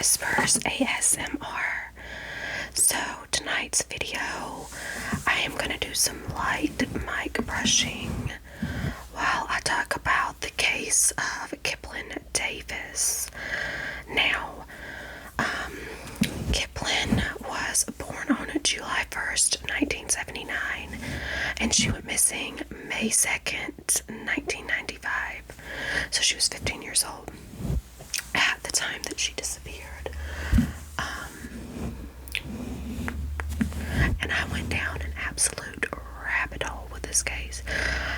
Whispers ASMR. So tonight's video, I am going to do some light mic brushing while I talk about the case of Kiplyn Davis. Now, Kiplyn was born on July 1st, 1979, and she went missing May 2nd, 1995. So she was 15 years old at the time that she disappeared. And I went down an absolute rabbit hole with this case.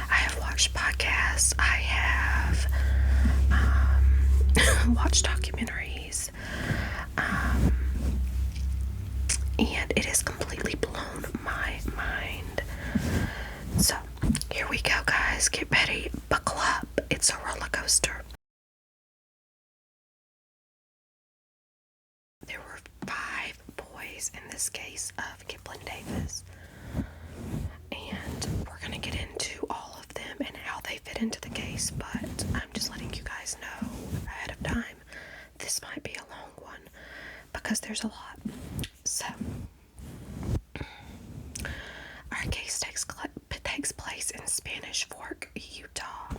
I have watched podcasts, I have watched documentaries, and it has completely blown my mind. So, here we go, guys. Get ready, buckle up. It's a roller coaster. There were 5 boys in this case of Kiplyn Davis, and we're going to get into all of them and how they fit into the case, but I'm just letting you guys know ahead of time, this might be a long one because there's a lot. So, our case takes place in Spanish Fork, Utah.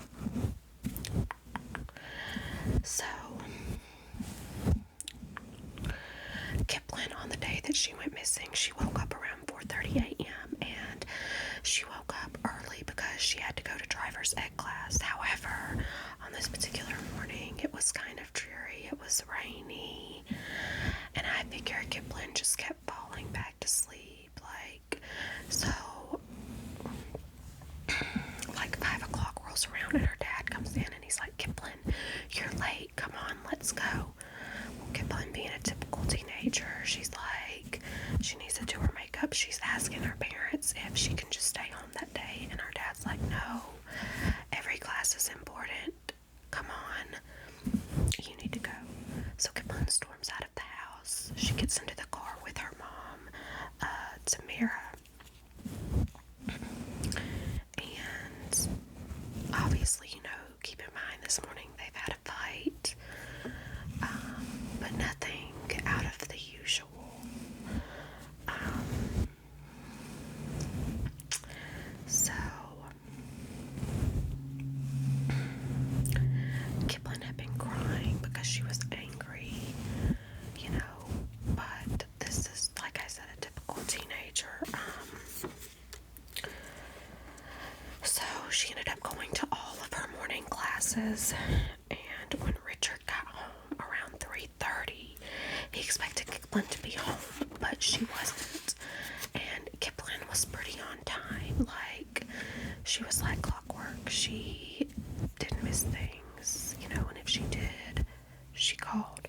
So, Kiplyn, on the day that she went missing, she woke up around 4:30 a.m. and she woke up early because she had to go to driver's ed class. However, on this particular morning, it was kind of dreary. It was rainy, and I figured Kiplyn just kept falling back to sleep. So 5 o'clock rolls around and her dad comes in and he's like, "Kiplyn, you're late. Come on, let's go." Well, Kiplyn, being a typical teenager, she's like, she needs to do her makeup. She's asking her parents if she can just stay home that day, and her dad's like, "No, every class is important. Come on, you need to go." So Kiplyn storms out of the house. She gets into the car with her mom, Tamara. And obviously, keep in mind this morning they've had a fight, but nothing out of the usual. So Kiplyn had been crying because she was angry, but this is, like I said, a typical teenager. So she ended up going to all of her morning classes, and when Richard got home around 3:30, he expected Kiplyn to be home, but she wasn't. And Kiplyn was pretty on time. She was like clockwork. She didn't miss things, and if she did, she called.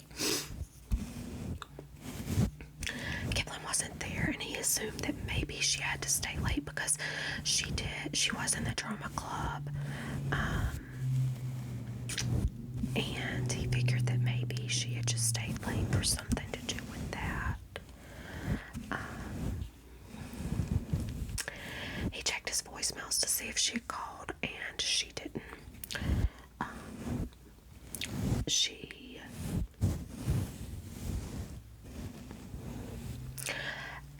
Kiplyn wasn't there, and he assumed that maybe she had to stay late because she was in the drama club, and he figured that maybe she had just stayed late for something to do with that. He checked his voicemails to see if she had called, and she didn't.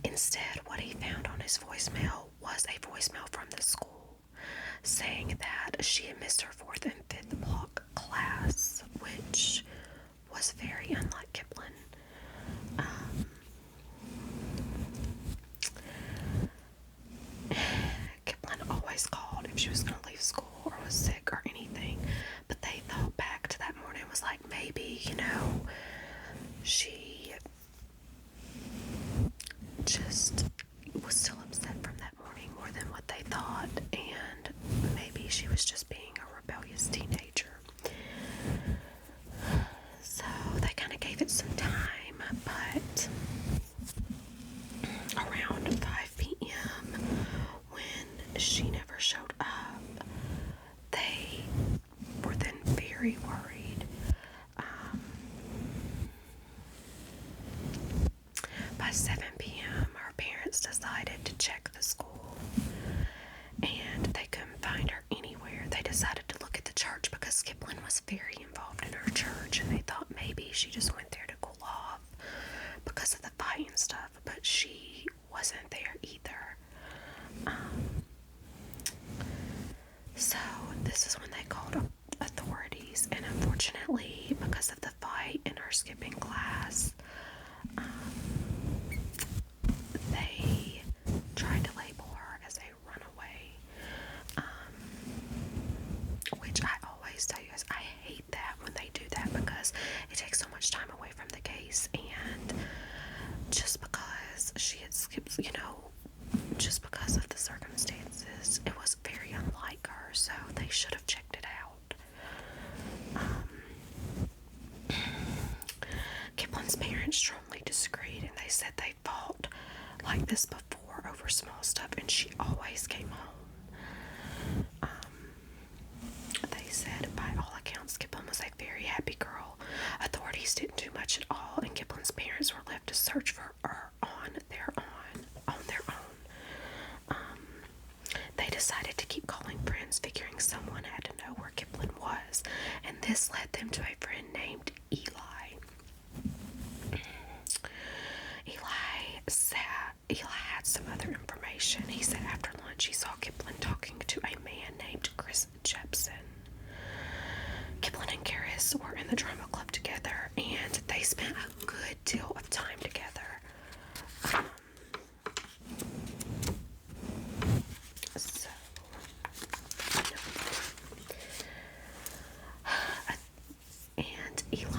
Instead, what he found on his voicemail was a voicemail from the school saying that she had missed her 4th and 5th block class, which was very unlike Kiplyn. Kiplyn always called if she was going to leave school or was sick or anything, but they thought back to that morning was like, maybe, she just was still upset from that morning more than what they thought, and maybe she was just being a rebellious teenager. So they kind of gave it some time, but around 5 p.m. when she never showed up, they were then very worried. By 7 p.m., her parents decided to check the school, and they couldn't find her anywhere. They decided to look at the church because Kiplyn was very involved in her church, and they thought maybe she just went there to cool off. days, and just because she had skipped, just because of the circumstances, it was very unlike her, so they should have checked it out. Kiplyn's parents strongly disagreed, and they said they fought like this before over small stuff, and she always came home. They said, by all accounts, Kiplyn was a very happy girl. Authorities didn't do much at all, and Kiplyn's parents were left to search for her on their own. They decided to keep calling friends, figuring someone had to know where Kiplyn was, and this led them to a friend named Eli. Eli had some other information. He said after lunch he saw Kiplyn talking to a man named Chris Jepson. Kiplyn and Karis were in the drama club together, and they spent a good deal of time together. And Eli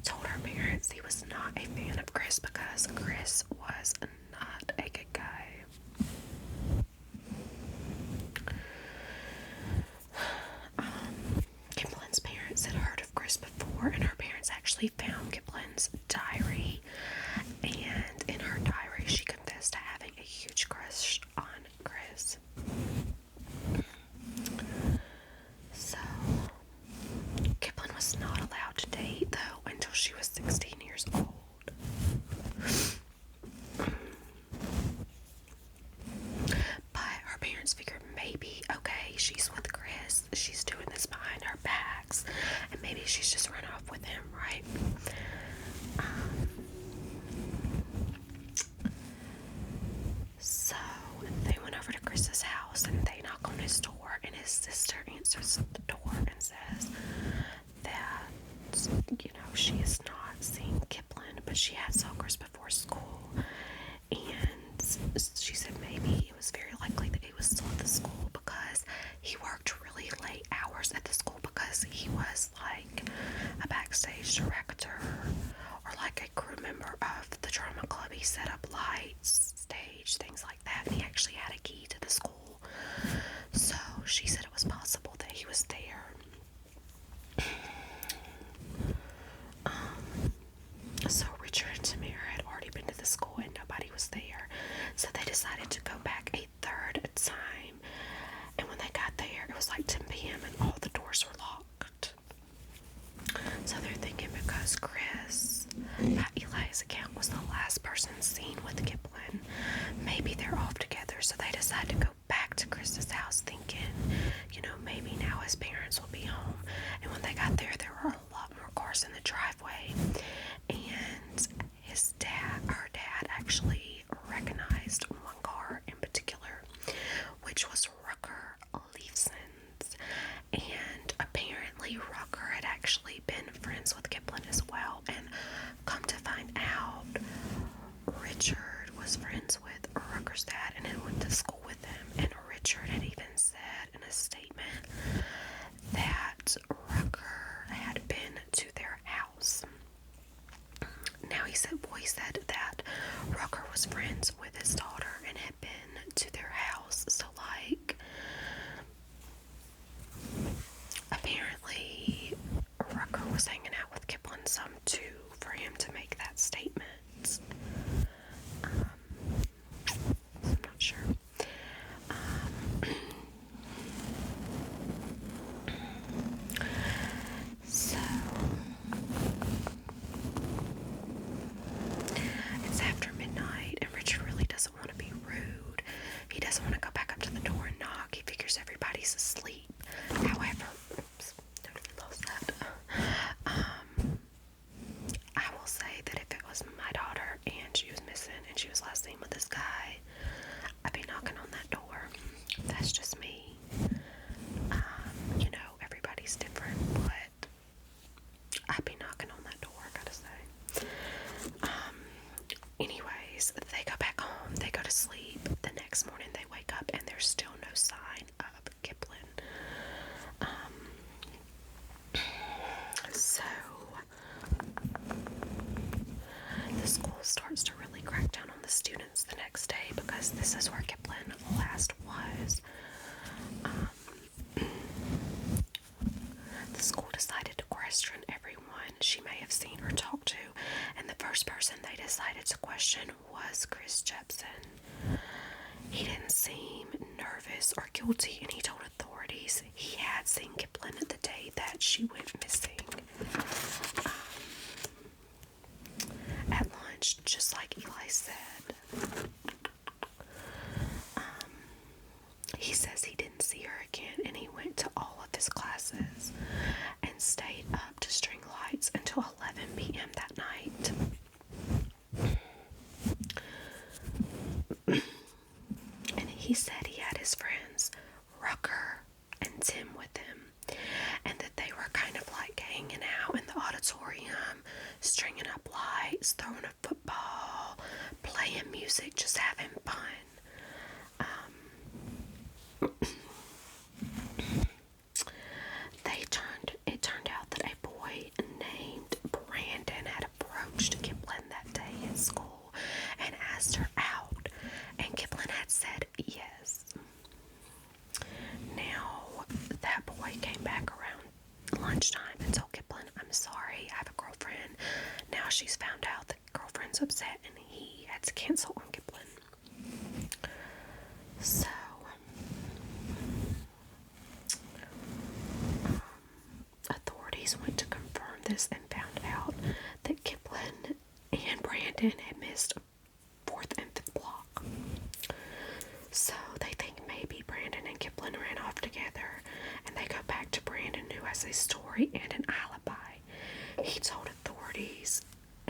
told her parents he was not a fan of Chris because Chris was not a good guy. Kiplyn's parents had heard of Chris before, and her parents actually found Kiplyn's diary, and in her diary she confessed to having a huge crush on Chris. So Kiplyn was not allowed to date though until she was 16 years old. But her parents figured maybe, okay, she's with Chris, she's doing this behind our backs, and maybe she's just run off with him, right? So they went over to Chris's house and they knock on his door, and his sister answers the door and says that, she is not seeing Kiplyn, but she had saw Chris before school, and she said maybe it was very likely that he was still at the school because he worked really late hours at the school because he was like a backstage director or like a crew member of the drama club. He set up lights, stage, things like that, and he actually had a key to the school. So she said it was possible that he was there. So Richard and Tamara had already been to the school and nobody was there. So they decided to go back a third time. And when they got there, it was like 10 p.m. and all the doors were locked. So they're thinking because Chris, by Eli's account, was the last person seen with Kiplyn, maybe they're off together. So they decided to go back to Chris's house thinking, maybe now his parents will be home. And when they got there, there were a lot more cars in the driveway. And her dad actually recognized one car in particular, which was Rucker Leifson's. And apparently Rucker had actually been friends with Kiplyn as well. And come to find out, Richard was friends with Rucker's dad and had went to school with him. And Richard had even said in a statement that Rucker had been to their house. Now he said that Rucker was friends with his daughter and had been to their house. So apparently Rucker was hanging out with Kiplyn some too for him to make that statement. I'm not sure. So it's after midnight, and Richard really doesn't want to be rude. He doesn't want to go back up to the door and knock. He figures everybody's asleep. However, totally lost that. I will say that if it was my daughter and she was missing and she was last seen with this guy, I'd be knocking on that door. That's just me. Everybody's different, but I'd be knocking on that door, I gotta say. Anyways, they go back home, they go to sleep. The next morning they wake up and there's still no sign of Kiplyn. So first person they decided to question was Chris Jepson. He didn't seem nervous or guilty, and he told authorities he had seen Kiplyn the day that she went missing. At lunch, just like Eli said. He says he didn't see her again, and he went to all of his classes and stayed up to string lights until 11 p.m. that night. And he said he had his friends Rucker and Tim with him, and that they were kind of like hanging out in the auditorium, stringing up lights, throwing a football, playing music, just having fun. It turned out that a boy named Brandon had approached Kiplyn that day at school and asked her out, and Kiplyn had said yes. Now, that boy came back around lunchtime and told Kiplyn, "I'm sorry, I have a girlfriend." Now she's found out the girlfriend's upset, and he had to cancel on Kiplyn. So authorities went to confirm this and found out that Kiplyn and Brandon had missed 4th and 5th block. So they think maybe Brandon and Kiplyn ran off together, and they go back to Brandon, who has a story and an alibi. He told authorities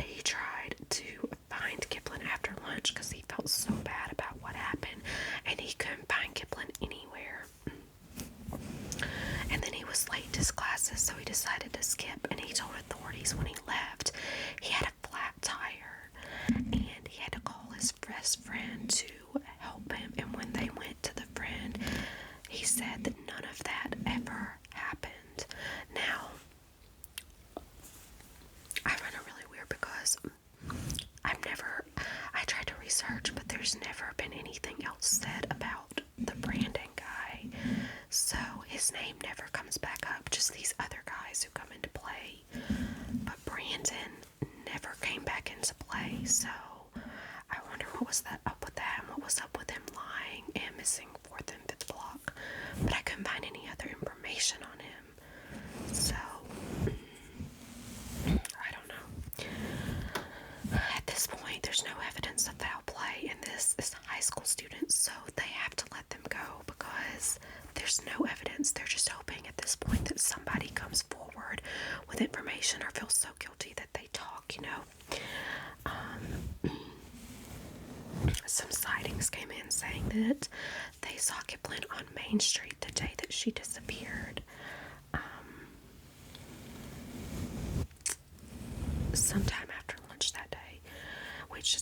he tried to find Kiplyn after lunch because he felt so bad about what happened, and he couldn't find Kiplyn anywhere. And then he was late to his classes, so he decided to skip, and he told authorities when he left he had a flat tire, and he had to call his best friend to help him. And when they went to the friend, he said that none of that ever happened. Now, I find it really weird because I tried to research, but there's never been anything else said about the Brandon guy. So his name never comes back up, just these other guys who come into play. But Brandon never came back into play, so I wonder what was up with that, and what was up with him lying and missing 4th and 5th block. But I couldn't find any other information on him, so I don't know. At this point, there's no evidence of foul play, and this is high school students, so they have to let them go because there's no evidence. They're just hoping at this point that somebody comes forward with information or feels so guilty that they talk, you know. Some sightings came in saying that they saw Kiplyn on Main Street the day that she disappeared. Sometime after lunch that day, which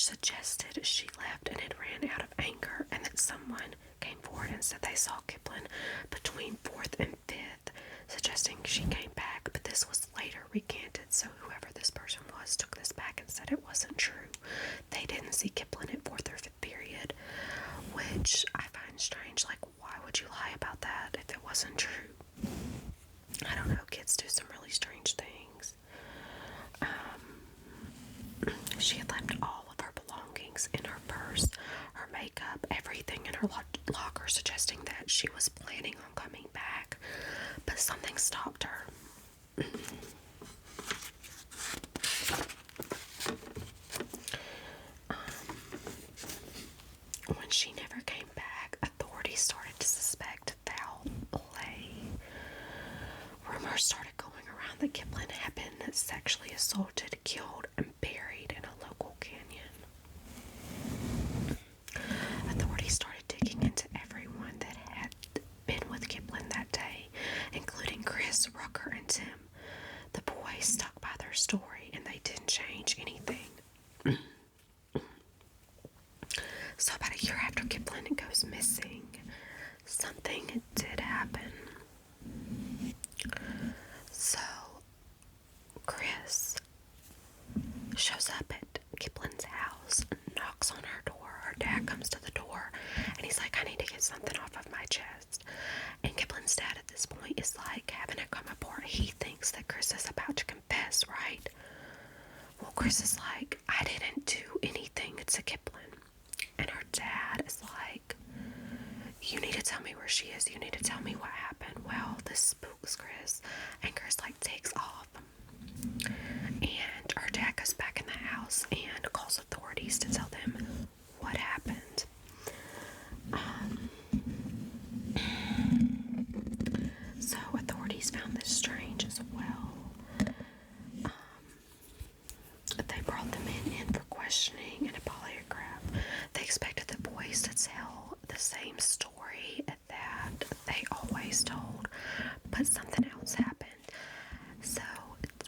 suggested she left and had ran out of anger, and that someone came forward and said they saw Kiplyn between 4th and 5th, suggesting she came back, but this was later recanted, so whoever this person was took this back and said it wasn't true. They didn't see Kiplyn at 4th or 5th period, which I find strange. Like, why would you lie about that if it wasn't true? I don't know, kids do some really strange things. She had left all of her belongings in her purse, her makeup, everything in her locker, suggesting that she was planning on coming back, but something stopped her. When she never came back, authorities started to suspect foul play. Rumors started going around that Kiplyn had been sexually assaulted, killed, and buried in a local canyon. Authorities started digging into everyone that had been with Kiplyn that day, including Chris, Rucker, and Tim. The boys stuck by their story, and they didn't change anything. So about a year after Kiplyn goes missing, something did happen. So Chris shows up at Kiplyn's house, knocks on her door. Her dad comes to the door, and he's like, "I need to get something off of my chest." And Kiplyn's dad at this point is like having a come apart. He thinks that Chris is about to confess, right? Well, Chris is like, I didn't do anything to Kiplyn. And her dad is like, you need to tell me where she is. You need to tell me what happened. Well, this spooks Chris. And Chris, like, takes off. And her dad goes back in the house and calls authorities to tell them what happened. So authorities found this strange as well. They brought the men in for questioning and a polygraph. They expected the boys to tell the same story that they always told, but something else happened. So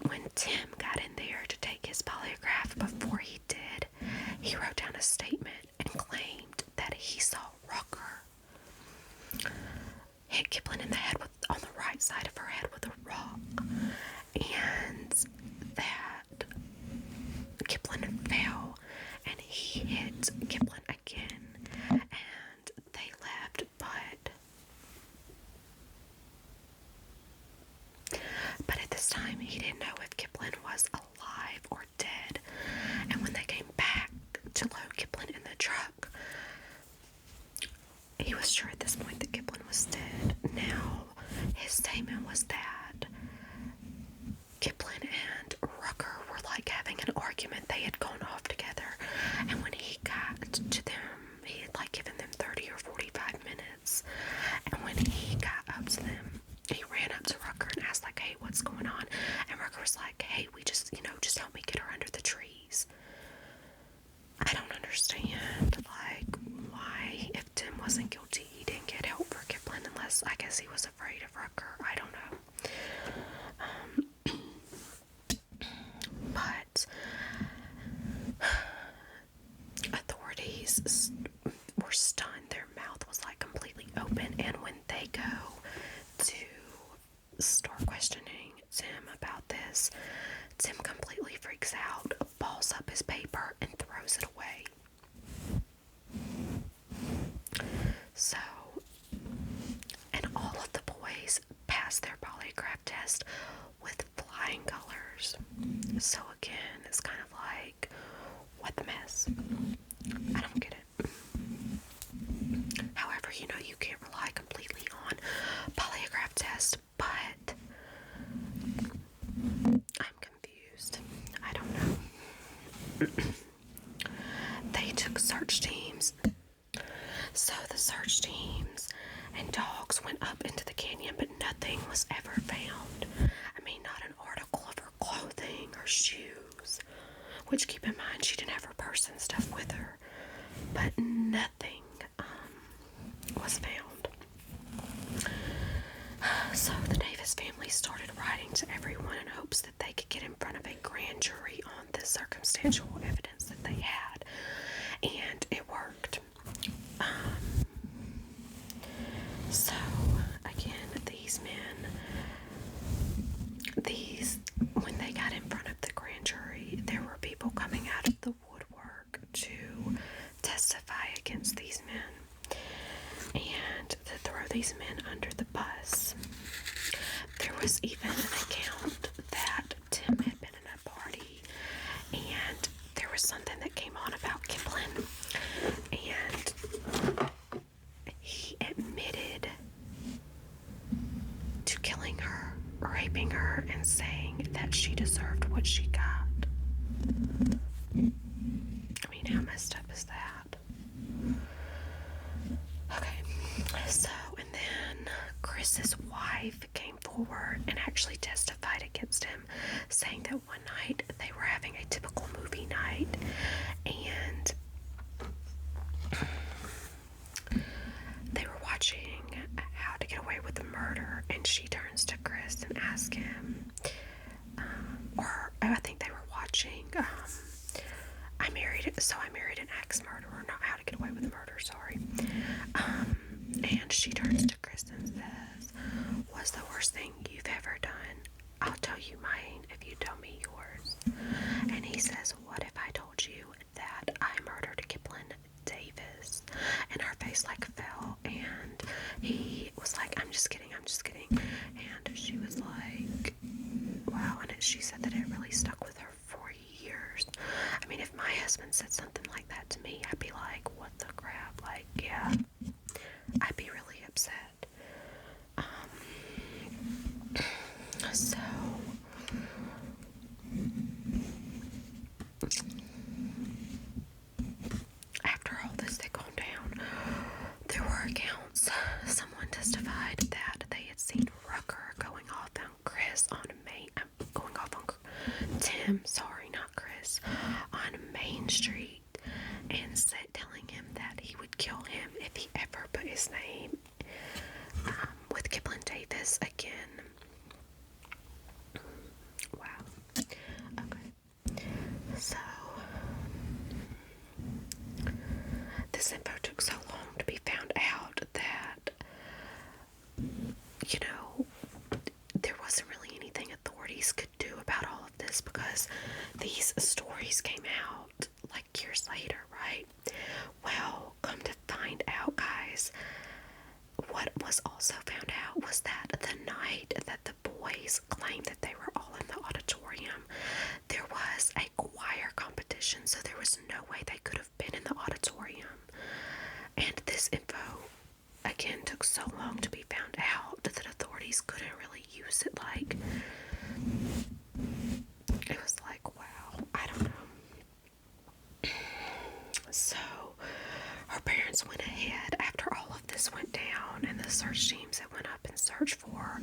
when Tim got in there to take his polygraph, before he did, he wrote down a statement and claimed that he saw Rucker hit Kiplyn in the head on the right side of her head with a rock, and that Kiplyn fell and he hit Kiplyn again, and they left, but at this time he didn't know if Kiplyn was alive or dead. And when they came back to load Kiplyn in the truck, he was sure at this point that Kiplyn was dead. Now, his statement was that Kiplyn and Rucker were like having an argument. They had gone off together, and when he got to them, he had like given them 30 or 45 minutes. And when he got up to them, he ran up to Rucker and asked like, hey, what's going on? And Rucker was like, hey, we just, just help me get her under the trees. I don't understand, like, why, if Tim wasn't guilty, he didn't get help for Kiplyn, unless, I guess he was afraid of Rucker. I don't know. But authorities were stunned. Their mouth was like completely open, and when they go to start questioning Tim about this, Tim completely freaks out, balls up his paper, and throws it away. So, and all of the boys passed their polygraph test with flying colors. So again, it's kind of like, what the mess? I don't get it. However, you can't rely completely on polygraph tests, but I'm confused. I don't know. They took search teams. So the search teams and dogs went up into the canyon, but nothing was ever found. I mean, not an article of her clothing or shoes, which, keep in mind, she didn't have her purse and stuff with her, but nothing was found. So the Davis family started writing to everyone in hopes that they could get in front of a grand jury on the circumstantial evidence that they had, and it worked. So again, these men, when they got in front of the grand jury, there were people coming out of the woodwork to testify against these men and to throw these men under the bus. There was even an account that Tim had been in a party and there was something that came on about Kiplyn, and he admitted to killing her, raping her, and saying that she deserved what she got. I mean, how messed up is that? Okay, so, and then Chris's wife came forward and actually testified against him, saying that one night they were having a typical movie night, and they were watching How to Get Away with the Murder, and she turns to Chris and asks him, or I think they were watching I Married an Axe Murderer, not How to Get Away with the Murder, sorry. And she turns to Chris and says, what's the worst thing you've ever done? I'll tell you mine if you tell me yours. And he says, what if I told you that I murdered Kiplyn Davis? And her face like fell, and he was like, I'm just kidding. And she was like, wow. And she said that it really stuck with her for years. Tim, sorry, not Chris, on Main Street and telling him that he would kill him if he ever put his name with Kiplyn Davis again. Wow. Okay. So, this info took so long to be found out that, you know, there wasn't really anything authorities could do about all of this because these stories came out like years later, right? Well, come to find out, guys, what was also found out was that the night that the boys claimed that they were all in the auditorium, there was a choir competition, so there was no way they could have been in the auditorium. And this info, again, took so long to be found out that authorities couldn't really use it. Like, it was like, wow, I don't know. So, her parents went ahead after all of this went down and the search teams that went up and searched for her,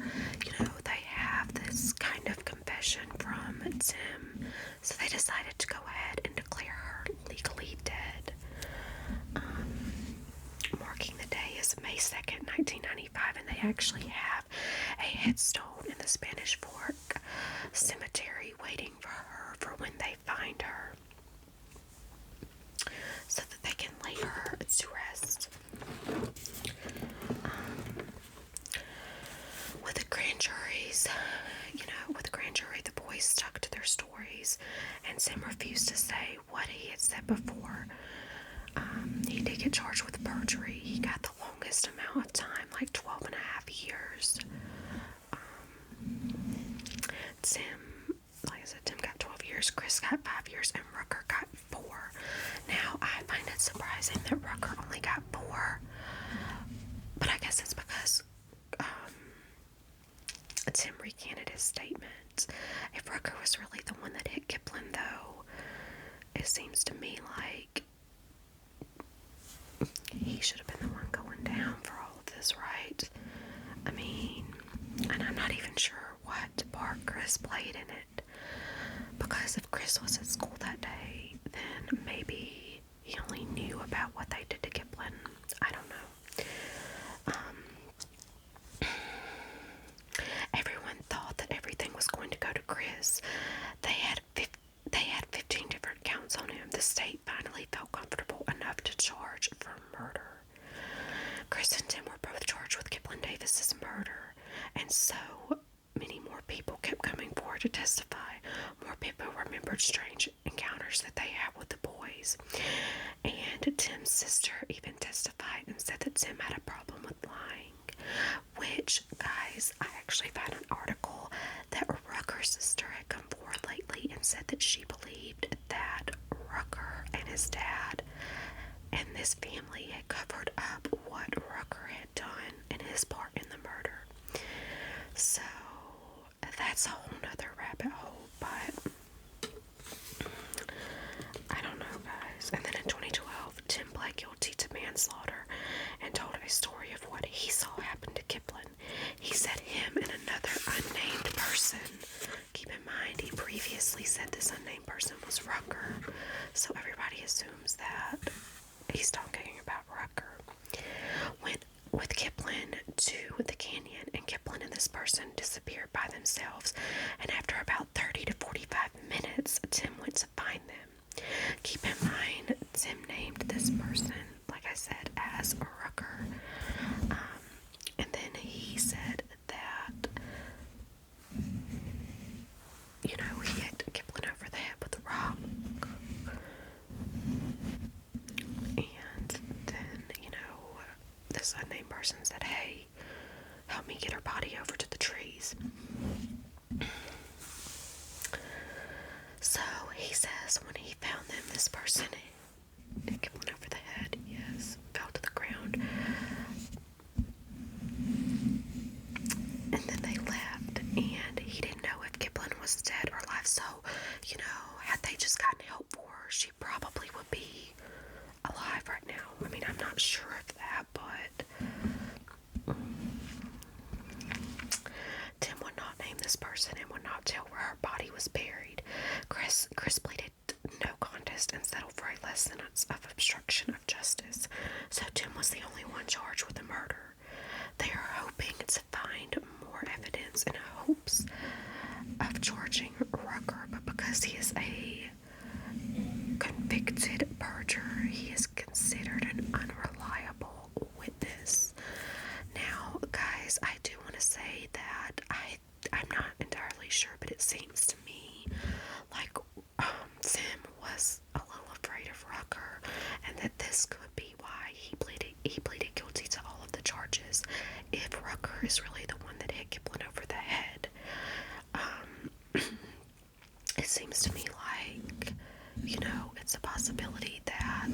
they have this kind of confession from Tim. So they decided to go ahead and declare her legally dead. Marking the day is May 2nd, 1995, and they actually have a headstone in the Spanish Fork Cemetery waiting for her for when they find her, so that they can lay her to rest. With the grand juries, the boys stuck to their stories, and Tim refused to say what he had said before. He did get charged with perjury. He got the longest amount of time, like 12 and a half years. Tim got 12 years, Chris got 5 years, and Rucker got 4. Now, I find it surprising that Rucker only got 4, but I guess it's because Tim recanted his statement. If Rucker was really the one that hit Kiplyn, though, it seems to me like he should have been the one going down for all of this, right? I mean, and I'm not even sure what part Chris played in it, because if Chris was at school that day, then maybe he only knew about what they did to Kiplyn. I don't know. Everyone thought that everything was going to go to Chris. They had 15 different counts on him. The state finally felt comfortable enough to charge for murder. Chris and Tim were both charged with Kiplyn Davis's murder, and so many more people kept coming forward to testify. More people remembered strange encounters that they had with the boys. And Tim's sister even testified and said that Tim had a problem with lying. Which, guys, I actually found an article that Rucker's sister had come forward lately and said that she believed that Rucker and his dad and this family had covered up what Rucker had done and his part in the murder. So, that's a whole nother rabbit hole, but I don't know, guys. And then in 2012, Tim pled guilty to manslaughter and told a story of what he saw happen to Kiplyn. He said him and another unnamed person. Keep in mind, he previously said this unnamed person was Rucker, so everybody assumes that he's talking about Rucker. Went with Kiplyn to the canyon, and Kiplyn and this person disappeared by themselves, and after about 30 to 45 minutes, Tim went to find them. Keep in mind, Tim named this person, like I said, as Rucker. And then he said that, he hit Kiplyn over the head with a rock. And then, this unnamed person said, hey, help me get her body over to the trees. So he says when he found them, this person hit Kiplyn over the head, yes, fell to the ground. And then they left, and he didn't know if Kiplyn was dead or alive. So, had they just gotten help for her, she probably would be alive right now. I mean, I'm not sure of that, but Tim would not name this person and would not tell where her body was buried. Chris Chris pleaded no contest and settled for a less sentence of obstruction of justice. So Tim was the only one charged with the murder. They are hoping to find more evidence in hopes of charging Rucker, but because he is a convicted perjurer, he is considered an unreliable witness. Now, guys, I do want to say that I'm not entirely sure, but it seems to me like Tim was a little afraid of Rucker, and that this could be why he pleaded guilty to all of the charges. If Rucker is really the one that hit Kiplyn over the head, it seems to me like, you know, it's a possibility that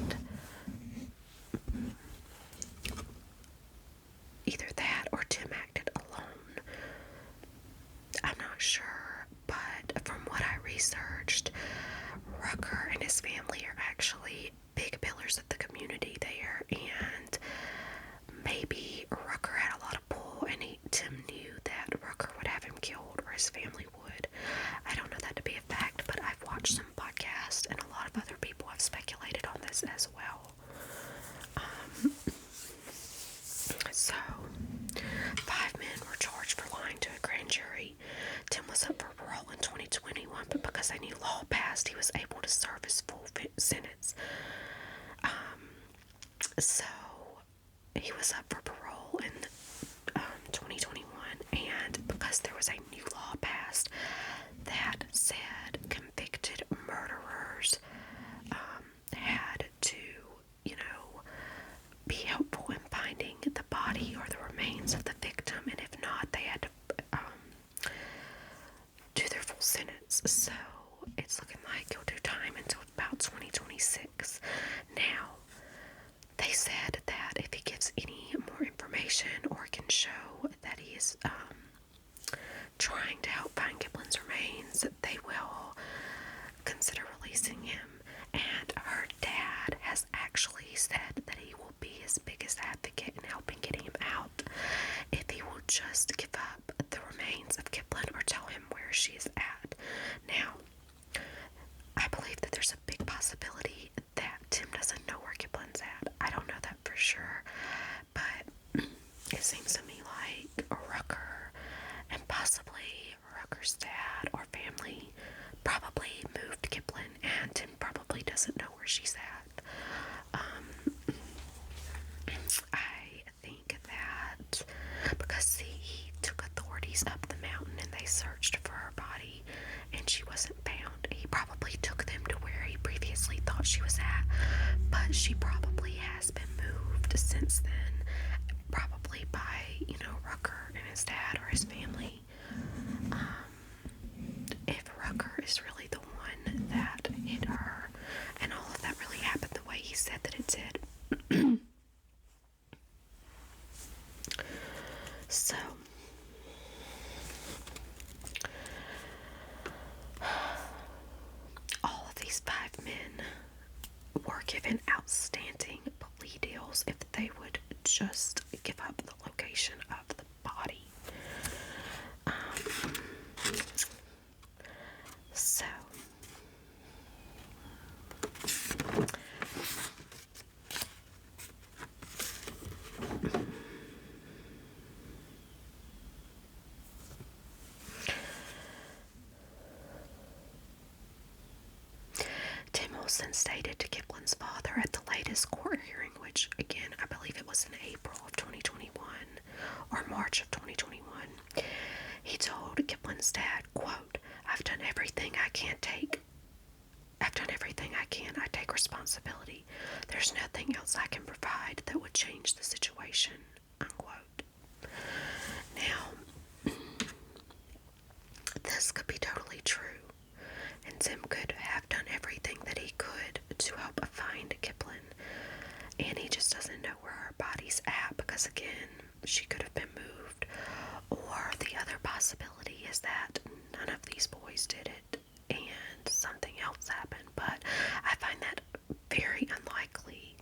either that or Tim acted alone. I'm not sure, but from what I researched, Rucker and his family are actually big pillars of the community there, and maybe Rucker had a lot of pull, and Tim knew that Rucker would have him killed, or his family would. I don't know that to be a fact, but I've watched some podcasts, and a lot of other people have speculated on this as well. So, 5 men were charged for lying to a grand jury. Tim was up for parole in 2021, but because a new law passed, he was able to serve his full sentence. So, he was up for parole in 2021, and because there was a new law passed that said convicted murderers had to, you know, be helpful in finding the body or the remains of the victim, and if not, they had to do their full sentence. So it's looking like he'll do time until about 2026. Now, they said that if he gives any more information or can show that he is trying to help find Kiplyn's remains, they will consider releasing him. And her dad has actually said that he will be his biggest advocate in helping getting him out if he will just give up the remains of Kiplyn or tell him where she is at. Now, I believe that there's a big possibility that Tim doesn't know where Kiplyn's at. I don't know that for sure, but it seems to me like Rucker and possibly Rucker's dad or family probably moved Kiplyn, and Tim probably doesn't know where she's at. I think that because he took authorities up the mountain and they searched for her body and she wasn't found, he probably took them to where he previously thought she was at, but she probably has been moved since then, probably by, you know, Rucker and his dad or his family. If Rucker is really the one that hit her and all of that really happened the way he said that it did. So, all of these 5 men were given outstanding plea deals if they would just give up the location of the body. So, Tim Olsen stated to Kiplyn's father at the latest court hearing, which again, I believe it was in April of 2021 or March of 2021, he told Kiplyn's dad, quote, I've done everything I can. I take responsibility. There's nothing else I can provide that would change the situation, unquote. Now, this could be totally true, and Tim could have done everything that he could to help find Kiplyn, and he just doesn't know where her body's at because, again, she could have been moved. Or the other possibility is that none of these boys did it and something else happened, but I find that very unlikely.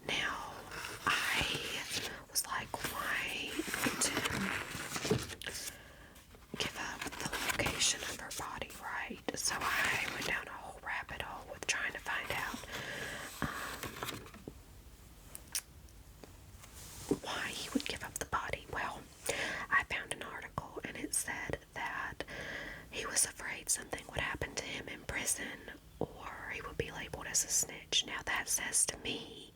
Now, I says to me,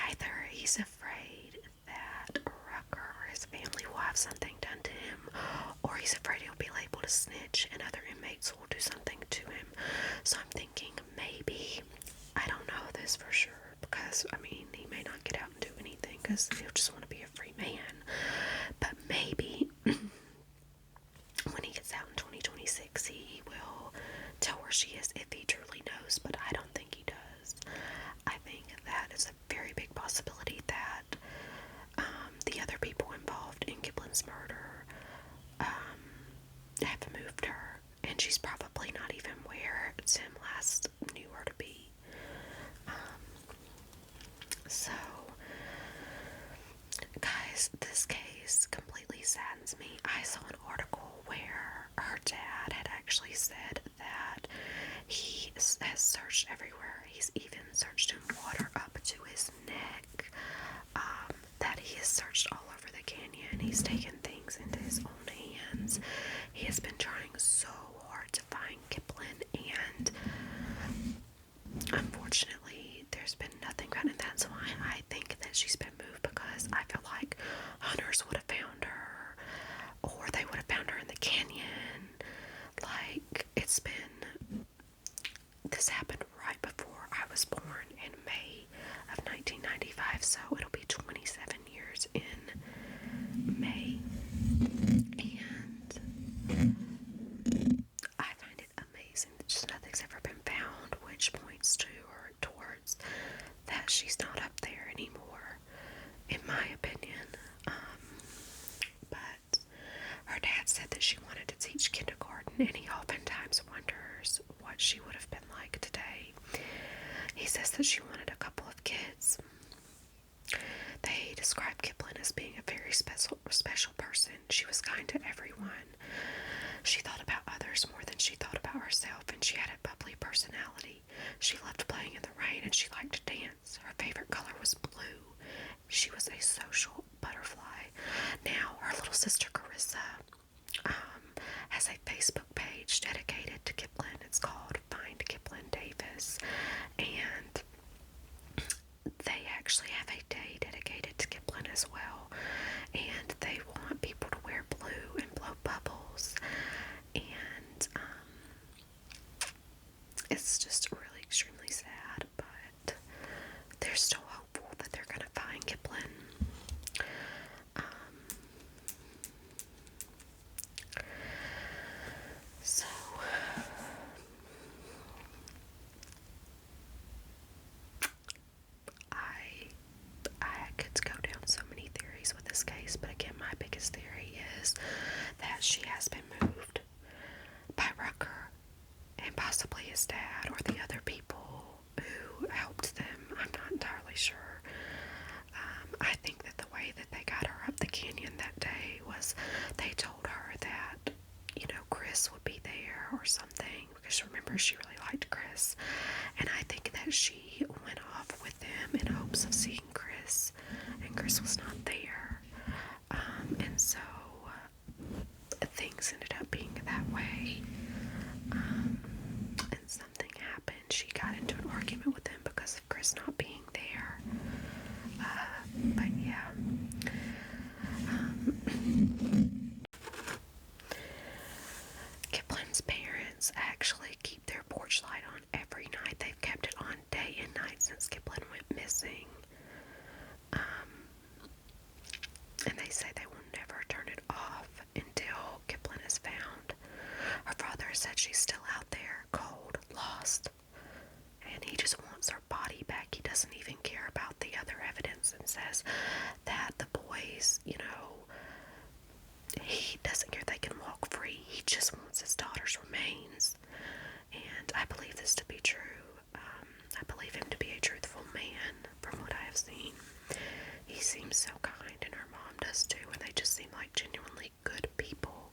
either he's afraid that Rucker or his family will have something done to him, or he's afraid he'll be able to snitch and other inmates will do something to him. So I'm thinking maybe, I don't know this for sure, because, I mean, he may not get out and do anything because he'll just want to be a free man. But maybe when he gets out in 2026, he will tell where she is if he truly knows, but I don't think he does. I think that is a very big possibility that the other people involved in Kiplyn's murder have moved her, and she's probably not even where Tim last knew her to be. So, guys, this case completely saddens me. I saw an article where her dad had actually said that he has searched everywhere. He's even searched in water up to his neck. That he has searched all over the canyon. He's taken things into his own hands. He has been trying so hard to find Kiplyn, and unfortunately, there's been nothing done, and that's why I think that she's been moved, because I feel like hunters would have found her, or they would have found her in the canyon. Like, this happened right before I was born in May of 1995, so it'll be 27 years in May, and I find it amazing that just nothing's ever been found, which points to or towards that she's not up there anymore, in my opinion. But her dad said that she wanted to teach kindergarten, and he oftentimes wonders what she would have been like today. He says that she wanted a couple of kids. They described Kiplyn as being a very special person. She was kind to everyone. She thought about others more than she thought about herself, and she had a bubbly personality. She loved playing in the rain, and she liked to dance. Her favorite color was blue. She was a social butterfly. Now, her little sister Carissa has a Facebook page dedicated to Kiplyn. It's called Find Kiplyn Davis, and they actually have a day dedicated to Kiplyn as well, and they want people to wear blue and blow bubbles, and it's just really extremely sad, but they're still hopeful that they're going to find Kiplyn. So I could go down so many theories with this case, but again, my biggest theory is that she has been moved by Rucker and possibly his dad or the other people who helped them. I'm not entirely sure. I think that the way that they got her up the canyon that day was they told her that, Chris would be there or something, because remember, she really liked Chris, and I think that she went off with them in hopes of seeing Chris, and Chris was not there, and so things ended up being that way, and something happened. She got into an argument with him because of Chris not being there, but yeah. Kiplyn's parents actually keep their porch light on every night. They've kept it on day and night since Kiplyn went missing. And they say they will never turn it off until Kiplyn is found. Her father said she's still out there, cold, lost, and he just wants her body back. He doesn't even care about the other evidence, and says that the boys, he doesn't care they can walk free. He just wants his daughter's remains. And I believe this to be true. I believe him to be a truthful man from what I have seen. He seems so kind, and her mom does too, and they just seem like genuinely good people.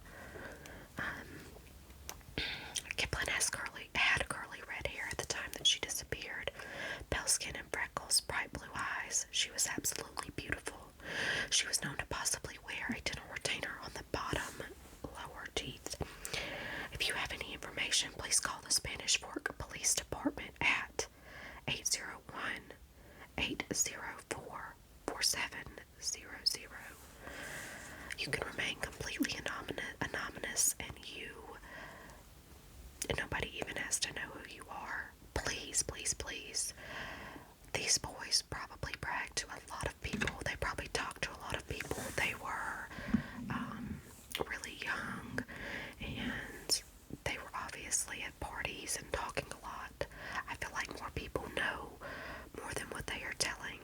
Kiplyn had curly red hair at the time that she disappeared, pale skin and freckles, bright blue eyes. She was absolutely beautiful. She was known to possibly wear a dental retainer on the bottom lower teeth. If you have any information, please call the Spanish Fork Police Department at 801 804-4700. You can remain completely anonymous, and nobody even has to know who you are. Please, please, please. These boys probably bragged to a lot of people. They probably talked to a lot of people. They were really young, and they were obviously at parties and talking a lot. I feel like more people know more than what they are telling.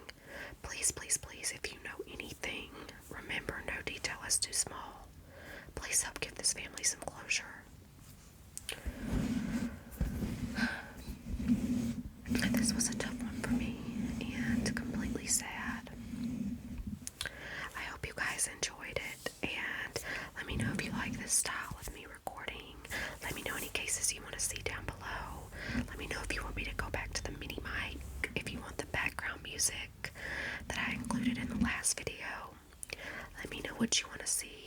Please, please, please, if you know anything, remember, no detail is too small. Please help give this family some closure. This was a tough one for me and completely sad. I hope you guys enjoyed it, and let me know if you like this style of me recording. Let me know any cases you want to see down below. Let me know if you want me to go back to the mini mic, if you want the background music that I included in the last video. Let me know what you want to see.